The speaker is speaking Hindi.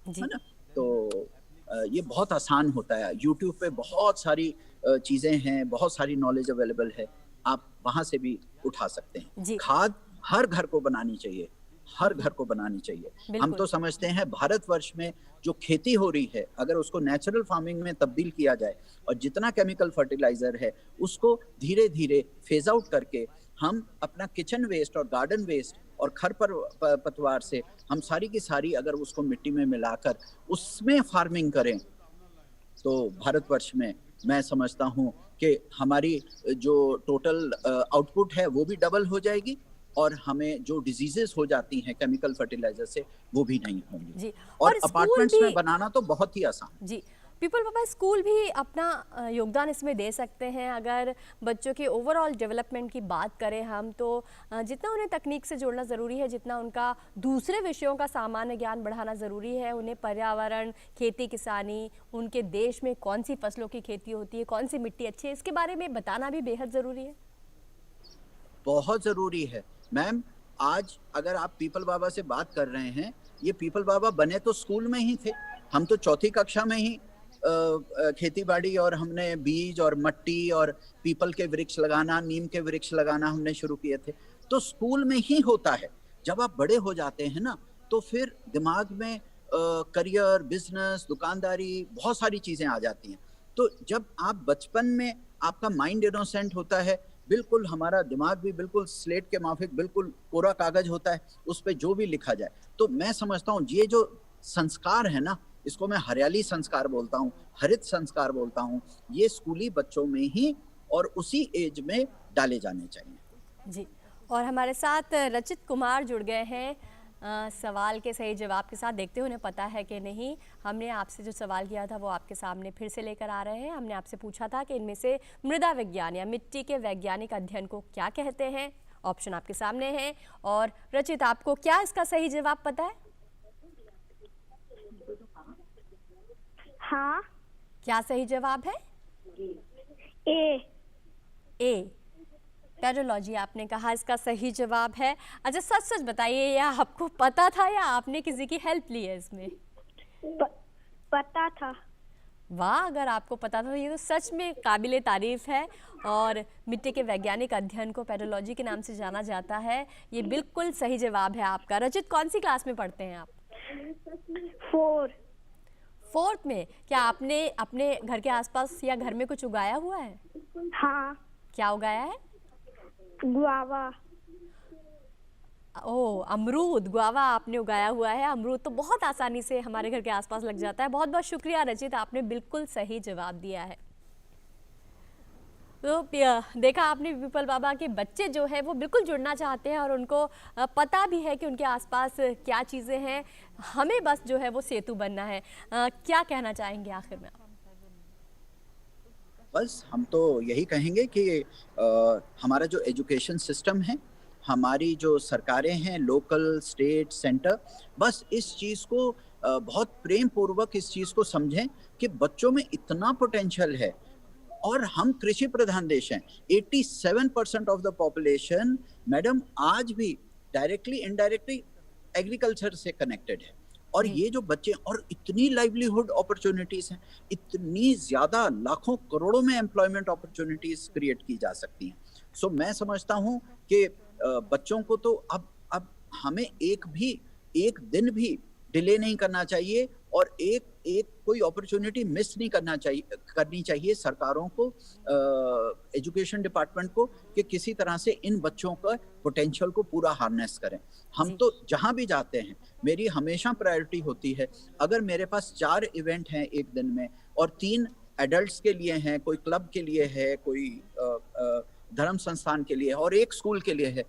है जी। ना? तो ये बहुत आसान होता है। यूट्यूब पे बहुत सारी चीज़ें हैं, बहुत सारी नॉलेज अवेलेबल है, आप वहाँ से भी उठा सकते हैं। जी। खाद हर घर को बनानी चाहिए, हर घर को बनानी चाहिए। हम बिल्कुल। तो समझते हैं भारतवर्ष में जो खेती हो रही है, अगर उसको नेचुरल फार्मिंग में तब्दील किया जाए और जितना केमिकल फर्टिलाइज़र है, उसको धीरे-धीरे फ़ेज़ आउट करके हम अपना किचन वेस्ट और गार्डन वेस्ट और खरपर प पतवार से हम सारी की सारी अगर उसको मिट्टी में मिलाकर उसमें फार्मिंग करें, तो भारतवर्ष में मैं समझता हूँ कि हमारी जो टोटल आउटपुट है वो भी डबल हो जाएगी और हमें जो डिजीज़ेज़ हो जाती हैं केमिकल फर्टिलाइज़र से, वो भी नहीं होंगी। जी। और और स्कूल अपार्टमेंट्स भी में बनाना तो बहुत ही आसान है। जी, पीपल पापा स्कूल भी अपना योगदान इसमें दे सकते हैं। अगर बच्चों के ओवरऑल डेवलपमेंट की बात करें हम तो जितना उन्हें तकनीक से जोड़ना ज़रूरी है, जितना उनका दूसरे विषयों का सामान्य ज्ञान बढ़ाना ज़रूरी है, उन्हें पर्यावरण, खेती किसानी, उनके देश में कौन सी फसलों की खेती होती है, कौन सी मिट्टी अच्छी है, इसके बारे में बताना भी बेहद ज़रूरी है। बहुत ज़रूरी है। मैम, आज अगर आप पीपल बाबा से बात कर रहे हैं, ये पीपल बाबा बने तो स्कूल में ही थे। हम तो चौथी कक्षा में ही खेती-बाड़ी और हमने बीज और मट्टी और पीपल के वृक्ष लगाना, नीम के वृक्ष लगाना हमने शुरू किए थे। तो स्कूल में ही होता है। जब आप बड़े हो जाते हैं ना, तो फिर दिमाग में करियर, बिज़नेस, दुकानदारी बहुत सारी चीज़ें आ जाती हैं। तो जब आप बचपन में आपका माइंड इनोसेंट होता है, बिल्कुल हमारा दिमाग भी बिल्कुल स्लेट के माफ़िक बिल्कुल कोरा कागज़ होता है, उस पे जो भी लिखा जाए। तो मैं समझता हूँ ये जो संस्कार है ना, इसको मैं हरियाली संस्कार बोलता हूँ, हरित संस्कार बोलता हूँ, ये स्कूली बच्चों में ही और उसी ऐज में डाले जाने चाहिए। जी। और हमारे साथ रचित कुमार जुड़ गए हैं सवाल के सही जवाब के साथ। देखते हैं उन्हें पता है कि नहीं। हमने आपसे जो सवाल किया था वो आपके सामने फिर से लेकर आ रहे हैं। हमने आपसे पूछा था कि इनमें से मृदा विज्ञान या मिट्टी के वैज्ञानिक अध्ययन को क्या कहते हैं। ऑप्शन आपके सामने है। और रचित, आपको क्या इसका सही जवाब पता है? हाँ। क्या सही जवाब है? ए। ए, पेडोलॉजी आपने कहा इसका सही जवाब है। अच्छा, सच सच बताइए, या आपको पता था या आपने किसी की हेल्प ली है इसमें? प, पता था। वाह, अगर आपको पता था तो ये तो सच में काबिले तारीफ है। और मिट्टी के वैज्ञानिक अध्ययन को पेडोलॉजी के नाम से जाना जाता है। ये बिल्कुल सही जवाब है आपका। रचित, कौन सी क्लास में पढ़ते हैं आप? 4। फोर्थ में। क्या आपने अपने घर के आसपास या घर में कुछ उगाया हुआ है? हाँ। क्या उगाया है? गुआवा। ओह, अमरूद, गुआवा आपने उगाया हुआ है। अमरूद तो बहुत आसानी से हमारे घर के आसपास लग जाता है। बहुत बहुत शुक्रिया रचित, आपने बिल्कुल सही जवाब दिया है। तो देखा आपने, विपल बाबा के बच्चे जो है वो बिल्कुल जुड़ना चाहते हैं और उनको पता भी है कि उनके आसपास क्या चीज़ें हैं। हमें बस जो है वो सेतु बनना है। क्या कहना चाहेंगे आखिर में आप? बस हम तो यही कहेंगे कि हमारा जो एजुकेशन सिस्टम है, हमारी जो सरकारें हैं लोकल, स्टेट, सेंटर, बस इस चीज़ को बहुत प्रेम पूर्वक इस चीज़ को समझें कि बच्चों में इतना पोटेंशियल है और हम कृषि प्रधान देश हैं। 87% ऑफ द पॉपुलेशन मैडम आज भी डायरेक्टली इनडायरेक्टली एग्रीकल्चर से कनेक्टेड है। और जी। ये जो बच्चे और इतनी लाइवलीहुड अपॉर्चुनिटीज़ हैं, इतनी ज़्यादा लाखों करोड़ों में एम्प्लॉयमेंट अपॉर्चुनिटीज़ क्रिएट की जा सकती हैं। सो मैं समझता हूँ कि बच्चों को तो अब हमें एक दिन भी डिले नहीं करना चाहिए और एक एक कोई अपॉर्चुनिटी मिस नहीं करनी चाहिए सरकारों को, एजुकेशन डिपार्टमेंट को, कि किसी तरह से इन बच्चों का पोटेंशियल को पूरा हार्नेस करें। हम जी। तो जहाँ भी जाते हैं, मेरी हमेशा प्रायोरिटी होती है, अगर मेरे पास 4 इवेंट हैं 1 दिन में और 3 एडल्ट्स के लिए हैं, कोई क्लब के लिए है, कोई धर्म संस्थान के लिए है और 1 स्कूल के लिए है,